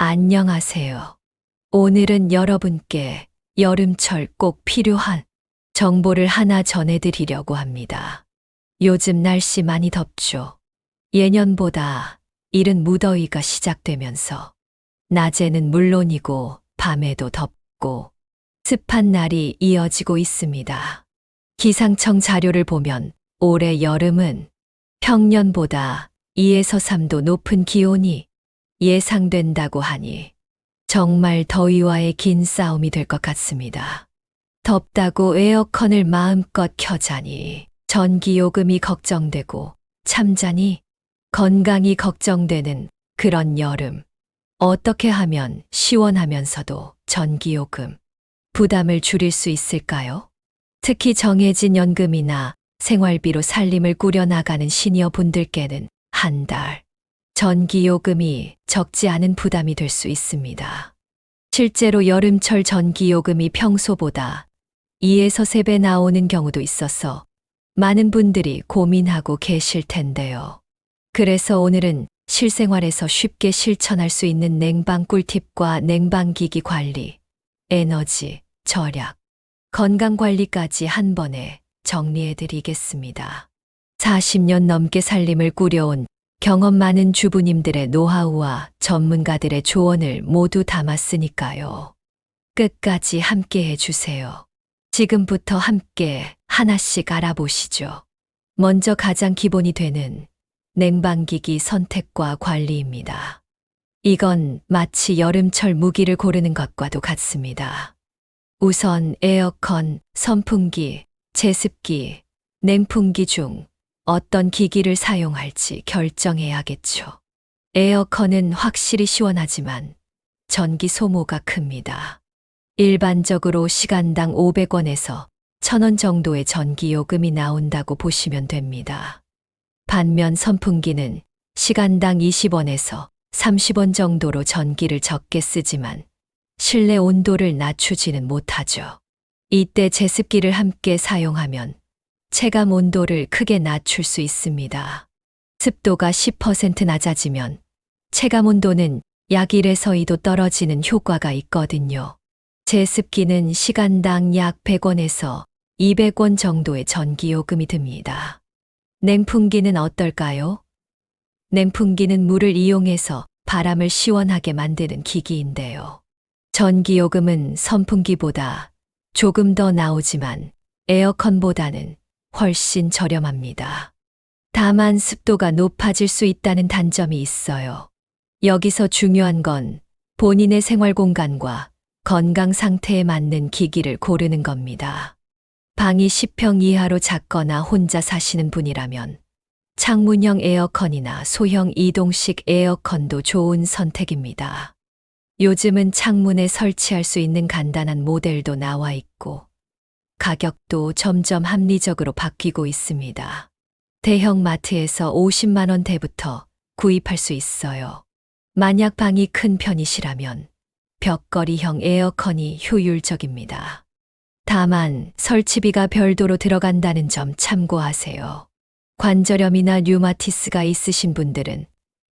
안녕하세요. 오늘은 여러분께 여름철 꼭 필요한 정보를 하나 전해드리려고 합니다. 요즘 날씨 많이 덥죠. 예년보다 이른 무더위가 시작되면서 낮에는 물론이고 밤에도 덥고 습한 날이 이어지고 있습니다. 기상청 자료를 보면 올해 여름은 평년보다 2에서 3도 높은 기온이 예상된다고 하니 정말 더위와의 긴 싸움이 될 것 같습니다. 덥다고 에어컨을 마음껏 켜자니 전기요금이 걱정되고 참자니 건강이 걱정되는 그런 여름. 어떻게 하면 시원하면서도 전기요금 부담을 줄일 수 있을까요? 특히 정해진 연금이나 생활비로 살림을 꾸려나가는 시니어 분들께는 한 달 전기요금이 적지 않은 부담이 될 수 있습니다. 실제로 여름철 전기요금이 평소보다 2에서 3배 나오는 경우도 있어서 많은 분들이 고민하고 계실 텐데요. 그래서 오늘은 실생활에서 쉽게 실천할 수 있는 냉방 꿀팁과 냉방기기 관리, 에너지, 절약, 건강관리까지 한 번에 정리해 드리겠습니다. 40년 넘게 살림을 꾸려온 경험 많은 주부님들의 노하우와 전문가들의 조언을 모두 담았으니까요. 끝까지 함께 해주세요. 지금부터 함께 하나씩 알아보시죠. 먼저 가장 기본이 되는 냉방기기 선택과 관리입니다. 이건 마치 여름철 무기를 고르는 것과도 같습니다. 우선 에어컨, 선풍기, 제습기, 냉풍기 중 어떤 기기를 사용할지 결정해야겠죠. 에어컨은 확실히 시원하지만 전기 소모가 큽니다. 일반적으로 시간당 500원에서 1000원 정도의 전기요금이 나온다고 보시면 됩니다. 반면 선풍기는 시간당 20원에서 30원 정도로 전기를 적게 쓰지만 실내 온도를 낮추지는 못하죠. 이때 제습기를 함께 사용하면 체감 온도를 크게 낮출 수 있습니다. 습도가 10% 낮아지면 체감 온도는 약 1에서 2도 떨어지는 효과가 있거든요. 제습기는 시간당 약 100원에서 200원 정도의 전기요금이 듭니다. 냉풍기는 어떨까요? 냉풍기는 물을 이용해서 바람을 시원하게 만드는 기기인데요. 전기요금은 선풍기보다 조금 더 나오지만 에어컨보다는 훨씬 저렴합니다. 다만 습도가 높아질 수 있다는 단점이 있어요. 여기서 중요한 건 본인의 생활 공간과 건강 상태에 맞는 기기를 고르는 겁니다. 방이 10평 이하로 작거나 혼자 사시는 분이라면 창문형 에어컨이나 소형 이동식 에어컨도 좋은 선택입니다. 요즘은 창문에 설치할 수 있는 간단한 모델도 나와 있고 가격도 점점 합리적으로 바뀌고 있습니다. 대형 마트에서 50만 원대부터 구입할 수 있어요. 만약 방이 큰 편이시라면 벽걸이형 에어컨이 효율적입니다. 다만 설치비가 별도로 들어간다는 점 참고하세요. 관절염이나 류마티스가 있으신 분들은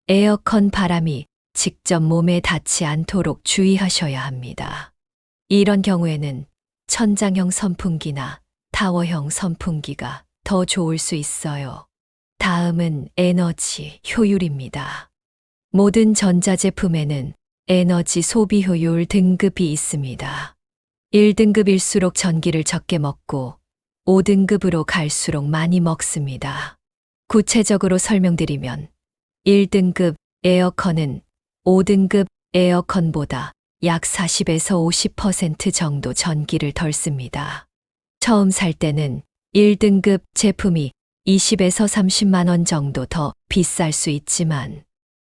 에어컨 바람이 직접 몸에 닿지 않도록 주의하셔야 합니다. 이런 경우에는 천장형 선풍기나 타워형 선풍기가 더 좋을 수 있어요. 다음은 에너지 효율입니다. 모든 전자제품에는 에너지 소비 효율 등급이 있습니다. 1등급일수록 전기를 적게 먹고 5등급으로 갈수록 많이 먹습니다. 구체적으로 설명드리면 1등급 에어컨은 5등급 에어컨보다 약 40에서 50% 정도 전기를 덜 씁니다. 처음 살 때는 1등급 제품이 20에서 30만 원 정도 더 비쌀 수 있지만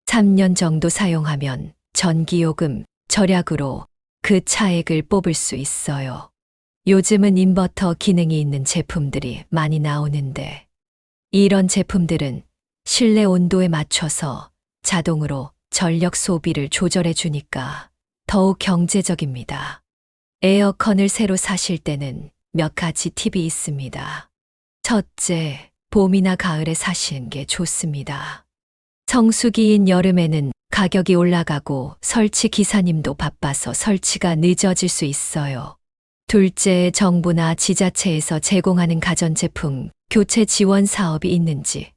3년 정도 사용하면 전기요금 절약으로 그 차액을 뽑을 수 있어요. 요즘은 인버터 기능이 있는 제품들이 많이 나오는데 이런 제품들은 실내 온도에 맞춰서 자동으로 전력 소비를 조절해 주니까 더욱 경제적입니다. 에어컨을 새로 사실 때는 몇 가지 팁이 있습니다. 첫째, 봄이나 가을에 사시는 게 좋습니다. 성수기인 여름에는 가격이 올라가고 설치 기사님도 바빠서 설치가 늦어질 수 있어요. 둘째, 정부나 지자체에서 제공하는 가전제품 교체 지원 사업이 있는지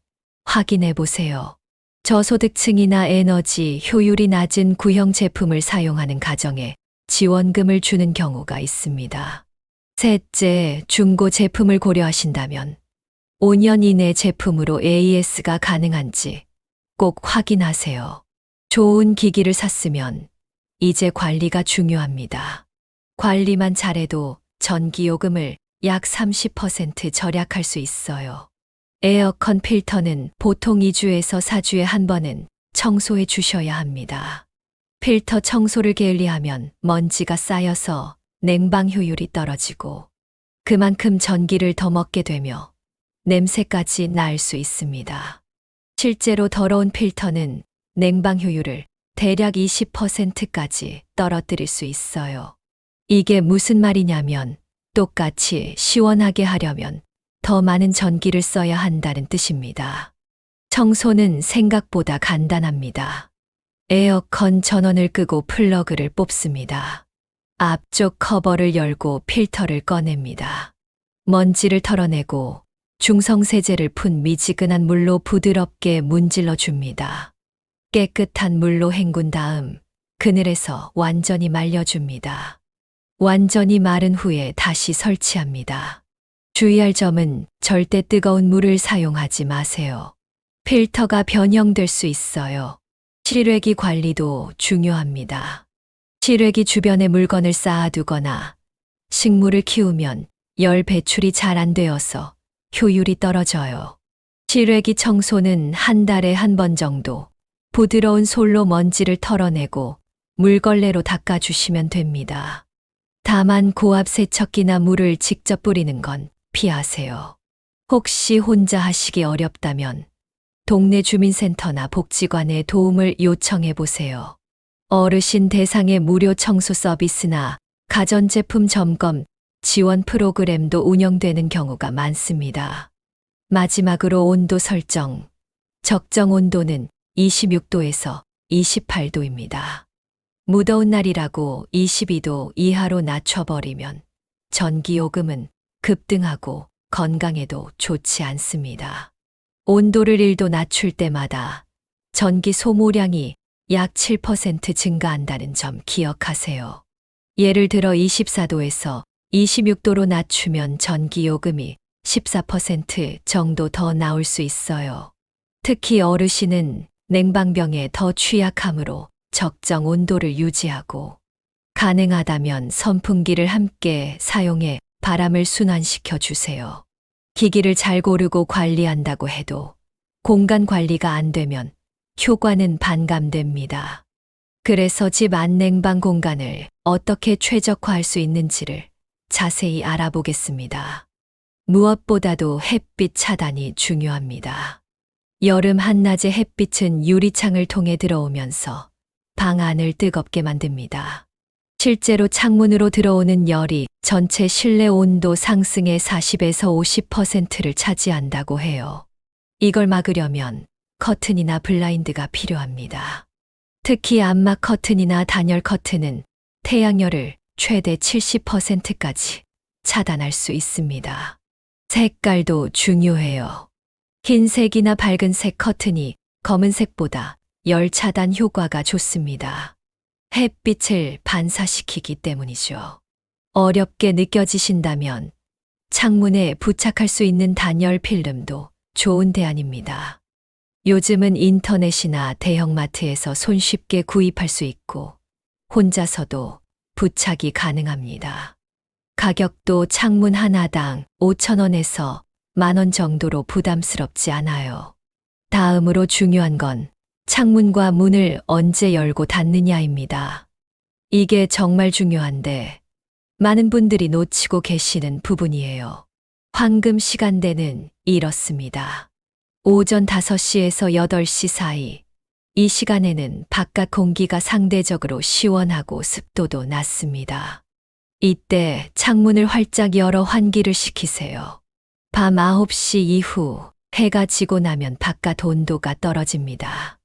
확인해 보세요. 저소득층이나 에너지 효율이 낮은 구형 제품을 사용하는 가정에 지원금을 주는 경우가 있습니다. 셋째, 중고 제품을 고려하신다면 5년 이내 제품으로 AS가 가능한지 꼭 확인하세요. 좋은 기기를 샀으면 이제 관리가 중요합니다. 관리만 잘해도 전기요금을 약 30% 절약할 수 있어요. 에어컨 필터는 보통 2주에서 4주에 한 번은 청소해 주셔야 합니다. 필터 청소를 게을리하면 먼지가 쌓여서 냉방 효율이 떨어지고 그만큼 전기를 더 먹게 되며 냄새까지 날 수 있습니다. 실제로 더러운 필터는 냉방 효율을 대략 20%까지 떨어뜨릴 수 있어요. 이게 무슨 말이냐면 똑같이 시원하게 하려면 더 많은 전기를 써야 한다는 뜻입니다. 청소는 생각보다 간단합니다. 에어컨 전원을 끄고 플러그를 뽑습니다. 앞쪽 커버를 열고 필터를 꺼냅니다. 먼지를 털어내고 중성세제를 푼 미지근한 물로 부드럽게 문질러 줍니다. 깨끗한 물로 헹군 다음 그늘에서 완전히 말려줍니다. 완전히 마른 후에 다시 설치합니다. 주의할 점은 절대 뜨거운 물을 사용하지 마세요. 필터가 변형될 수 있어요. 실외기 관리도 중요합니다. 실외기 주변에 물건을 쌓아두거나 식물을 키우면 열 배출이 잘 안 되어서 효율이 떨어져요. 실외기 청소는 한 달에 한 번 정도 부드러운 솔로 먼지를 털어내고 물걸레로 닦아주시면 됩니다. 다만 고압 세척기나 물을 직접 뿌리는 건 피하세요. 혹시 혼자 하시기 어렵다면 동네 주민센터나 복지관에 도움을 요청해 보세요. 어르신 대상의 무료 청소 서비스나 가전제품 점검 지원 프로그램도 운영되는 경우가 많습니다. 마지막으로 온도 설정. 적정 온도는 26도에서 28도입니다. 무더운 날이라고 22도 이하로 낮춰버리면 전기요금은 급등하고 건강에도 좋지 않습니다. 온도를 1도 낮출 때마다 전기 소모량이 약 7% 증가한다는 점 기억하세요. 예를 들어 24도에서 26도로 낮추면 전기요금이 14% 정도 더 나올 수 있어요. 특히 어르신은 냉방병에 더 취약하므로 적정 온도를 유지하고 가능하다면 선풍기를 함께 사용해 바람을 순환시켜 주세요. 기기를 잘 고르고 관리한다고 해도 공간 관리가 안 되면 효과는 반감됩니다. 그래서 집 안 냉방 공간을 어떻게 최적화할 수 있는지를 자세히 알아보겠습니다. 무엇보다도 햇빛 차단이 중요합니다. 여름 한낮의 햇빛은 유리창을 통해 들어오면서 방 안을 뜨겁게 만듭니다. 실제로 창문으로 들어오는 열이 전체 실내 온도 상승의 40에서 50%를 차지한다고 해요. 이걸 막으려면 커튼이나 블라인드가 필요합니다. 특히 암막 커튼이나 단열 커튼은 태양열을 최대 70%까지 차단할 수 있습니다. 색깔도 중요해요. 흰색이나 밝은색 커튼이 검은색보다 열 차단 효과가 좋습니다. 햇빛을 반사시키기 때문이죠. 어렵게 느껴지신다면 창문에 부착할 수 있는 단열 필름도 좋은 대안입니다. 요즘은 인터넷이나 대형마트에서 손쉽게 구입할 수 있고 혼자서도 부착이 가능합니다. 가격도 창문 하나당 5,000원에서 10,000원 정도로 부담스럽지 않아요. 다음으로 중요한 건 창문과 문을 언제 열고 닫느냐입니다. 이게 정말 중요한데 많은 분들이 놓치고 계시는 부분이에요. 황금 시간대는 이렇습니다. 오전 5시에서 8시 사이. 이 시간에는 바깥 공기가 상대적으로 시원하고 습도도 낮습니다. 이때 창문을 활짝 열어 환기를 시키세요. 밤 9시 이후 해가 지고 나면 바깥 온도가 떨어집니다.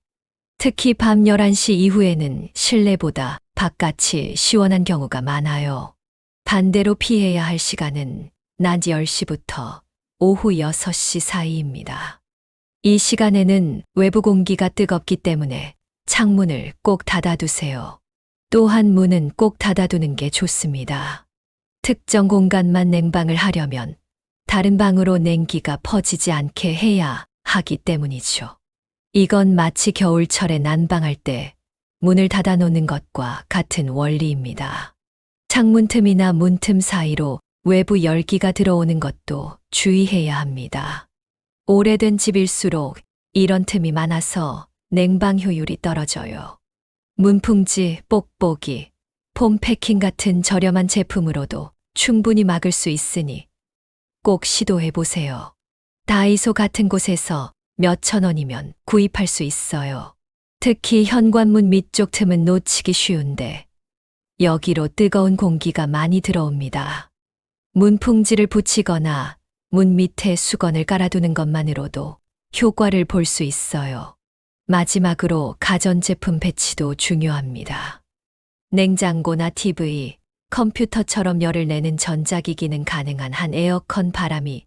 특히 밤 11시 이후에는 실내보다 바깥이 시원한 경우가 많아요. 반대로 피해야 할 시간은 낮 10시부터 오후 6시 사이입니다. 이 시간에는 외부 공기가 뜨겁기 때문에 창문을 꼭 닫아두세요. 또한 문은 꼭 닫아두는 게 좋습니다. 특정 공간만 냉방을 하려면 다른 방으로 냉기가 퍼지지 않게 해야 하기 때문이죠. 이건 마치 겨울철에 난방할 때 문을 닫아놓는 것과 같은 원리입니다. 창문 틈이나 문틈 사이로 외부 열기가 들어오는 것도 주의해야 합니다. 오래된 집일수록 이런 틈이 많아서 냉방 효율이 떨어져요. 문풍지, 뽁뽁이, 폼 패킹 같은 저렴한 제품으로도 충분히 막을 수 있으니 꼭 시도해 보세요. 다이소 같은 곳에서 몇천 원이면 구입할 수 있어요. 특히 현관문 밑쪽 틈은 놓치기 쉬운데 여기로 뜨거운 공기가 많이 들어옵니다. 문풍지를 붙이거나 문 밑에 수건을 깔아두는 것만으로도 효과를 볼 수 있어요. 마지막으로 가전제품 배치도 중요합니다. 냉장고나 TV, 컴퓨터처럼 열을 내는 전자기기는 가능한 한 에어컨 바람이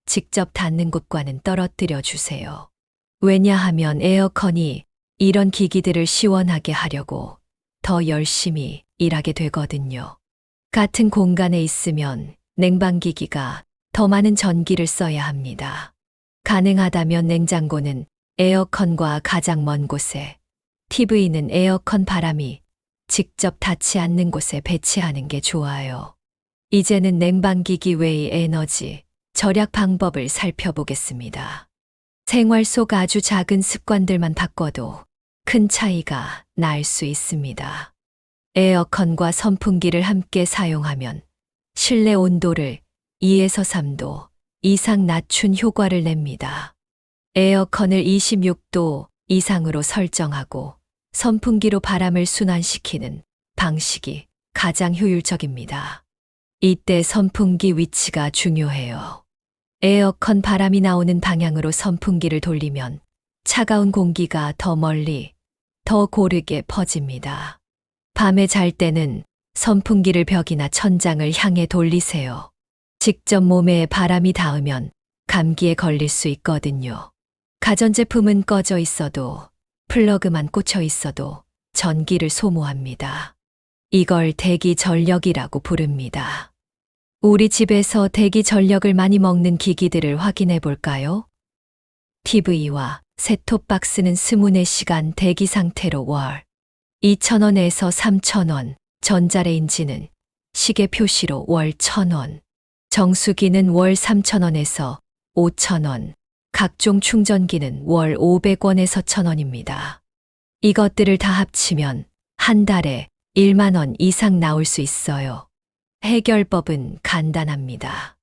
직접 닿는 곳과는 떨어뜨려 주세요. 왜냐하면 에어컨이 이런 기기들을 시원하게 하려고 더 열심히 일하게 되거든요. 같은 공간에 있으면 냉방기기가 더 많은 전기를 써야 합니다. 가능하다면 냉장고는 에어컨과 가장 먼 곳에, TV는 에어컨 바람이 직접 닿지 않는 곳에 배치하는 게 좋아요. 이제는 냉방기기 외의 에너지 절약 방법을 살펴보겠습니다. 생활 속 아주 작은 습관들만 바꿔도 큰 차이가 날 수 있습니다. 에어컨과 선풍기를 함께 사용하면 실내 온도를 2에서 3도 이상 낮춘 효과를 냅니다. 에어컨을 26도 이상으로 설정하고 선풍기로 바람을 순환시키는 방식이 가장 효율적입니다. 이때 선풍기 위치가 중요해요. 에어컨 바람이 나오는 방향으로 선풍기를 돌리면 차가운 공기가 더 멀리, 더 고르게 퍼집니다. 밤에 잘 때는 선풍기를 벽이나 천장을 향해 돌리세요. 직접 몸에 바람이 닿으면 감기에 걸릴 수 있거든요. 가전제품은 꺼져 있어도 플러그만 꽂혀 있어도 전기를 소모합니다. 이걸 대기 전력이라고 부릅니다. 우리 집에서 대기 전력을 많이 먹는 기기들을 확인해 볼까요? TV와 셋톱박스는 24시간 대기 상태로 월 2,000원에서 3,000원, 전자레인지는 시계 표시로 월 1,000원, 정수기는 월 3,000원에서 5,000원, 각종 충전기는 월 500원에서 1,000원입니다. 이것들을 다 합치면 한 달에 1만 원 이상 나올 수 있어요. 해결법은 간단합니다.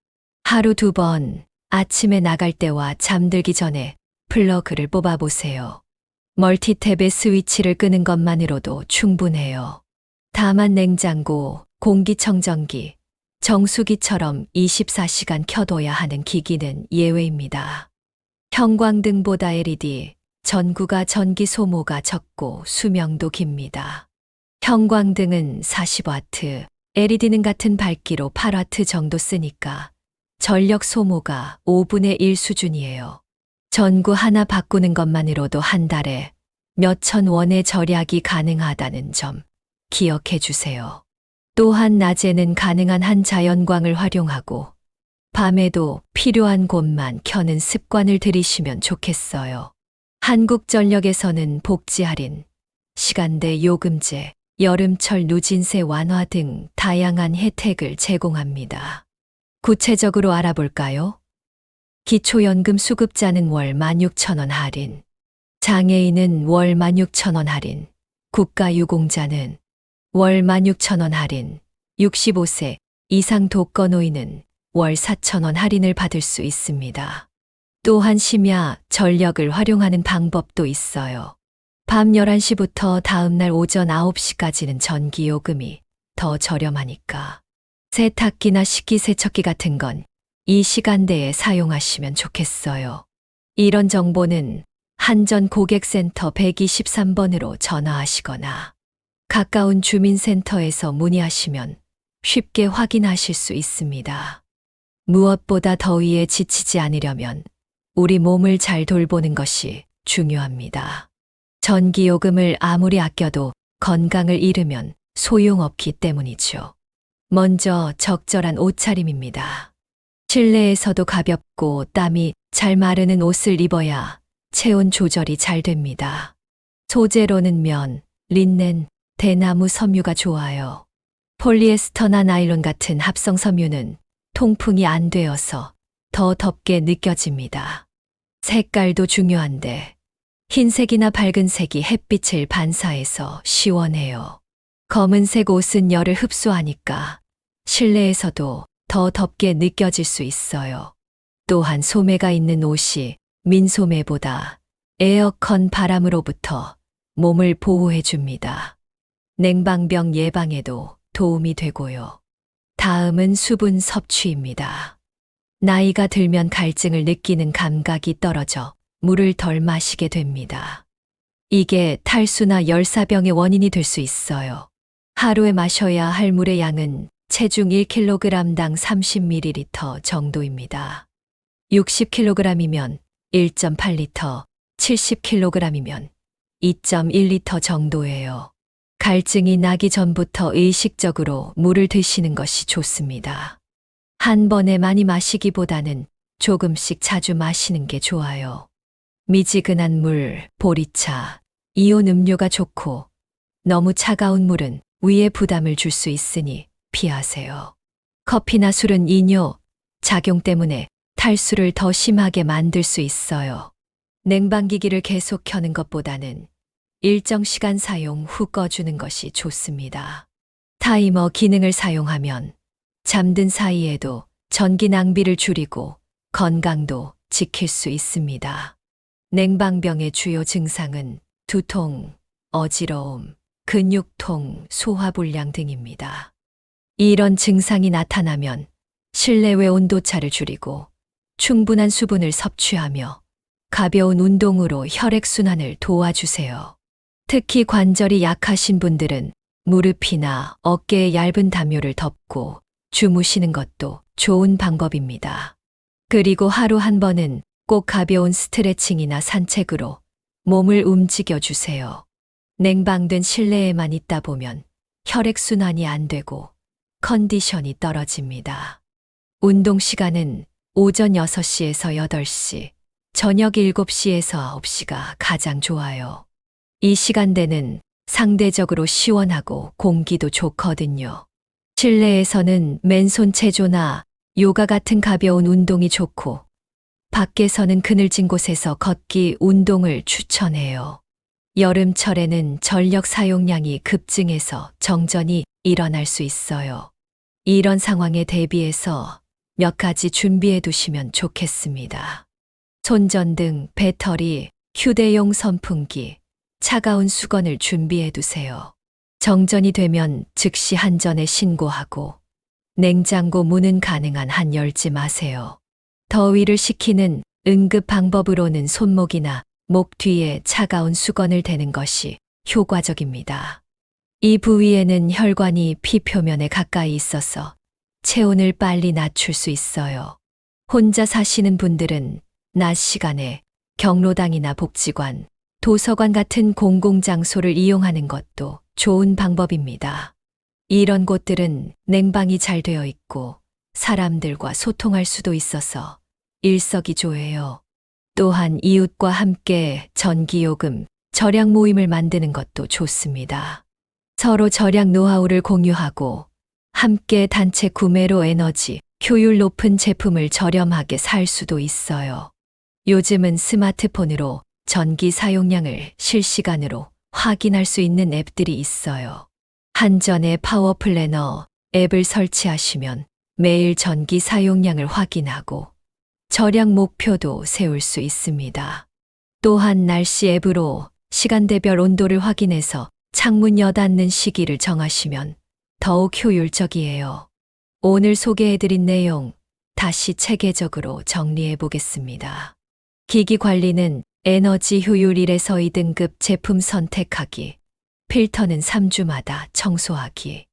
하루 2번, 아침에 나갈 때와 잠들기 전에 플러그를 뽑아보세요. 멀티탭의 스위치를 끄는 것만으로도 충분해요. 다만 냉장고, 공기청정기, 정수기처럼 24시간 켜둬야 하는 기기는 예외입니다. 형광등보다 LED, 전구가 전기 소모가 적고 수명도 깁니다. 형광등은 40W, LED는 같은 밝기로 8W 정도 쓰니까 전력 소모가 5분의 1 수준이에요. 전구 하나 바꾸는 것만으로도 한 달에 몇천 원의 절약이 가능하다는 점 기억해 주세요. 또한 낮에는 가능한 한 자연광을 활용하고 밤에도 필요한 곳만 켜는 습관을 들이시면 좋겠어요. 한국전력에서는 복지 할인, 시간대 요금제, 여름철 누진세 완화 등 다양한 혜택을 제공합니다. 구체적으로 알아볼까요? 기초연금 수급자는 월 16,000원 할인, 장애인은 월 16,000원 할인, 국가유공자는 월 16,000원 할인, 65세 이상 독거노인은 월 4,000원 할인을 받을 수 있습니다. 또한 심야 전력을 활용하는 방법도 있어요. 밤 11시부터 다음날 오전 9시까지는 전기요금이 더 저렴하니까 세탁기나 식기세척기 같은 건 이 시간대에 사용하시면 좋겠어요. 이런 정보는 한전 고객센터 123번으로 전화하시거나 가까운 주민센터에서 문의하시면 쉽게 확인하실 수 있습니다. 무엇보다 더위에 지치지 않으려면 우리 몸을 잘 돌보는 것이 중요합니다. 전기요금을 아무리 아껴도 건강을 잃으면 소용없기 때문이죠. 먼저 적절한 옷차림입니다. 실내에서도 가볍고 땀이 잘 마르는 옷을 입어야 체온 조절이 잘 됩니다. 소재로는 면, 린넨, 대나무 섬유가 좋아요. 폴리에스터나 나일론 같은 합성 섬유는 통풍이 안 되어서 더 덥게 느껴집니다. 색깔도 중요한데 흰색이나 밝은색이 햇빛을 반사해서 시원해요. 검은색 옷은 열을 흡수하니까 실내에서도 더 덥게 느껴질 수 있어요. 또한 소매가 있는 옷이 민소매보다 에어컨 바람으로부터 몸을 보호해 줍니다. 냉방병 예방에도 도움이 되고요. 다음은 수분 섭취입니다. 나이가 들면 갈증을 느끼는 감각이 떨어져 물을 덜 마시게 됩니다. 이게 탈수나 열사병의 원인이 될 수 있어요. 하루에 마셔야 할 물의 양은 체중 1kg당 30ml 정도입니다. 60kg이면 1.8리터, 70kg이면 2.1리터 정도예요. 갈증이 나기 전부터 의식적으로 물을 드시는 것이 좋습니다. 한 번에 많이 마시기보다는 조금씩 자주 마시는 게 좋아요. 미지근한 물, 보리차, 이온 음료가 좋고 너무 차가운 물은 위에 부담을 줄 수 있으니 피하세요. 커피나 술은 이뇨 작용 때문에 탈수를 더 심하게 만들 수 있어요. 냉방기기를 계속 켜는 것보다는 일정 시간 사용 후 꺼주는 것이 좋습니다. 타이머 기능을 사용하면 잠든 사이에도 전기 낭비를 줄이고 건강도 지킬 수 있습니다. 냉방병의 주요 증상은 두통, 어지러움, 근육통, 소화불량 등입니다. 이런 증상이 나타나면 실내외 온도차를 줄이고 충분한 수분을 섭취하며 가벼운 운동으로 혈액순환을 도와주세요. 특히 관절이 약하신 분들은 무릎이나 어깨에 얇은 담요를 덮고 주무시는 것도 좋은 방법입니다. 그리고 하루 한 번은 꼭 가벼운 스트레칭이나 산책으로 몸을 움직여 주세요. 냉방된 실내에만 있다 보면 혈액순환이 안 되고 컨디션이 떨어집니다. 운동 시간은 오전 6시에서 8시, 저녁 7시에서 9시가 가장 좋아요. 이 시간대는 상대적으로 시원하고 공기도 좋거든요. 실내에서는 맨손 체조나 요가 같은 가벼운 운동이 좋고 밖에서는 그늘진 곳에서 걷기 운동을 추천해요. 여름철에는 전력 사용량이 급증해서 정전이 일어날 수 있어요. 이런 상황에 대비해서 몇 가지 준비해 두시면 좋겠습니다. 손전등, 배터리, 휴대용 선풍기, 차가운 수건을 준비해 두세요. 정전이 되면 즉시 한전에 신고하고 냉장고 문은 가능한 한 열지 마세요. 더위를 식히는 응급 방법으로는 손목이나 목 뒤에 차가운 수건을 대는 것이 효과적입니다. 이 부위에는 혈관이 피 표면에 가까이 있어서 체온을 빨리 낮출 수 있어요. 혼자 사시는 분들은 낮 시간에 경로당이나 복지관, 도서관 같은 공공장소를 이용하는 것도 좋은 방법입니다. 이런 곳들은 냉방이 잘 되어 있고 사람들과 소통할 수도 있어서 일석이조예요. 또한 이웃과 함께 전기요금 절약 모임을 만드는 것도 좋습니다. 서로 절약 노하우를 공유하고 함께 단체 구매로 에너지 효율 높은 제품을 저렴하게 살 수도 있어요. 요즘은 스마트폰으로 전기 사용량을 실시간으로 확인할 수 있는 앱들이 있어요. 한전의 파워 플래너 앱을 설치하시면 매일 전기 사용량을 확인하고 절약 목표도 세울 수 있습니다. 또한 날씨 앱으로 시간대별 온도를 확인해서 창문 여닫는 시기를 정하시면 더욱 효율적이에요. 오늘 소개해드린 내용 다시 체계적으로 정리해 보겠습니다. 기기 관리는 에너지 효율 1에서 2등급 제품 선택하기. 필터는 3주마다 청소하기.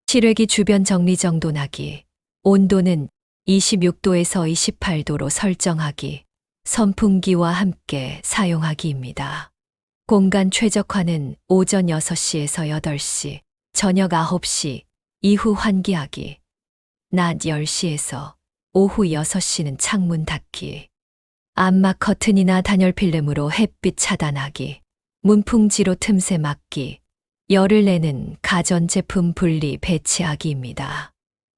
실외기 주변 정리정돈하기. 온도는 26도에서 28도로 설정하기. 선풍기와 함께 사용하기입니다. 공간 최적화는 오전 6시에서 8시, 저녁 9시, 이후 환기하기. 낮 10시에서 오후 6시는 창문 닫기. 암막 커튼이나 단열 필름으로 햇빛 차단하기. 문풍지로 틈새 막기. 열을 내는 가전제품 분리 배치하기입니다.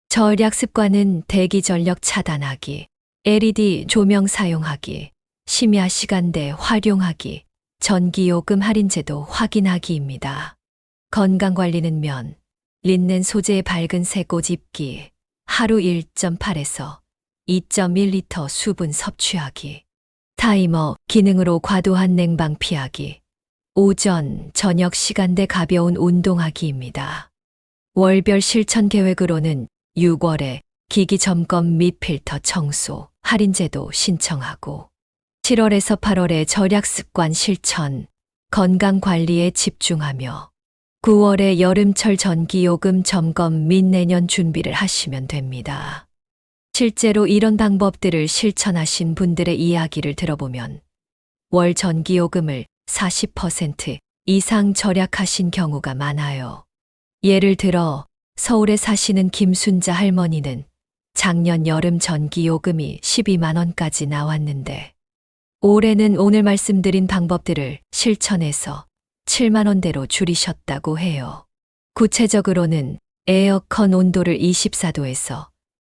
절약 습관은 대기 전력 차단하기. LED 조명 사용하기. 심야 시간대 활용하기. 전기요금 할인제도 확인하기입니다. 건강관리는 면, 린넨 소재의 밝은 색 옷 입기. 하루 1.8에서 2.1리터 수분 섭취하기. 타이머 기능으로 과도한 냉방 피하기. 오전, 저녁 시간대 가벼운 운동하기입니다. 월별 실천 계획으로는 6월에 기기 점검 및 필터 청소, 할인제도 신청하고 7월에서 8월에 절약 습관 실천, 건강 관리에 집중하며 9월에 여름철 전기요금 점검 및 내년 준비를 하시면 됩니다. 실제로 이런 방법들을 실천하신 분들의 이야기를 들어보면 월 전기요금을 40% 이상 절약하신 경우가 많아요. 예를 들어 서울에 사시는 김순자 할머니는 작년 여름 전기요금이 12만 원까지 나왔는데 올해는 오늘 말씀드린 방법들을 실천해서 7만 원대로 줄이셨다고 해요. 구체적으로는 에어컨 온도를 24도에서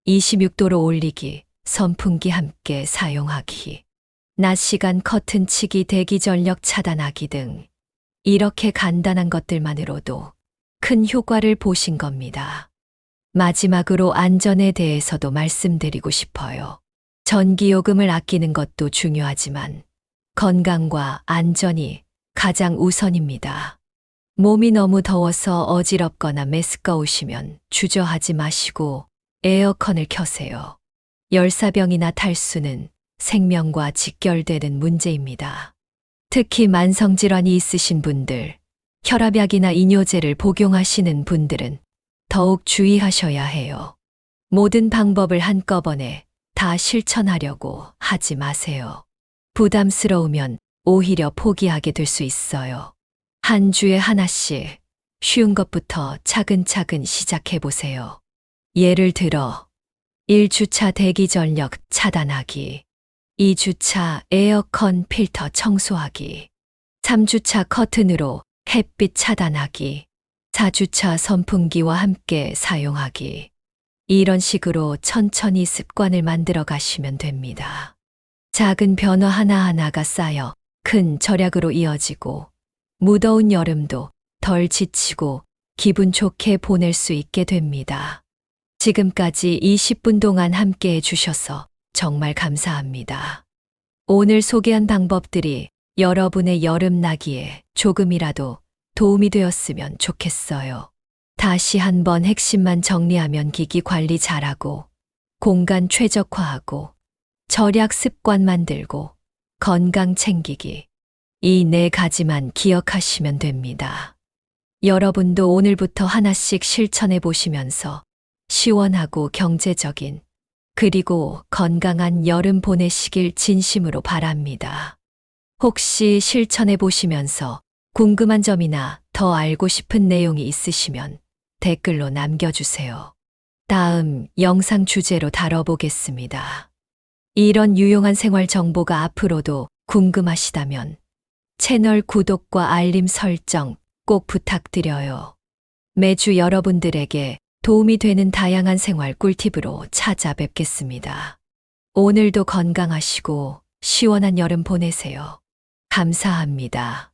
26도로 올리기, 선풍기 함께 사용하기, 낮 시간 커튼 치기, 대기 전력 차단하기 등 이렇게 간단한 것들만으로도 큰 효과를 보신 겁니다. 마지막으로 안전에 대해서도 말씀드리고 싶어요. 전기요금을 아끼는 것도 중요하지만 건강과 안전이 가장 우선입니다. 몸이 너무 더워서 어지럽거나 메스꺼우시면 주저하지 마시고 에어컨을 켜세요. 열사병이나 탈수는 생명과 직결되는 문제입니다. 특히 만성질환이 있으신 분들, 혈압약이나 이뇨제를 복용하시는 분들은 더욱 주의하셔야 해요. 모든 방법을 한꺼번에 다 실천하려고 하지 마세요. 부담스러우면 오히려 포기하게 될 수 있어요. 한 주에 하나씩 쉬운 것부터 차근차근 시작해 보세요. 예를 들어 1주차 대기 전력 차단하기, 2주차 에어컨 필터 청소하기, 3주차 커튼으로 햇빛 차단하기, 4주차 선풍기와 함께 사용하기. 이런 식으로 천천히 습관을 만들어 가시면 됩니다. 작은 변화 하나하나가 쌓여 큰 절약으로 이어지고 무더운 여름도 덜 지치고 기분 좋게 보낼 수 있게 됩니다. 지금까지 20분 동안 함께 해주셔서 정말 감사합니다. 오늘 소개한 방법들이 여러분의 여름나기에 조금이라도 도움이 되었으면 좋겠어요. 다시 한번 핵심만 정리하면 기기 관리 잘하고, 공간 최적화하고, 절약 습관 만들고, 건강 챙기기. 이 4가지만 기억하시면 됩니다. 여러분도 오늘부터 하나씩 실천해 보시면서 시원하고 경제적인 그리고 건강한 여름 보내시길 진심으로 바랍니다. 혹시 실천해 보시면서 궁금한 점이나 더 알고 싶은 내용이 있으시면 댓글로 남겨주세요. 다음 영상 주제로 다뤄보겠습니다. 이런 유용한 생활 정보가 앞으로도 궁금하시다면 채널 구독과 알림 설정 꼭 부탁드려요. 매주 여러분들에게 도움이 되는 다양한 생활 꿀팁으로 찾아뵙겠습니다. 오늘도 건강하시고 시원한 여름 보내세요. 감사합니다.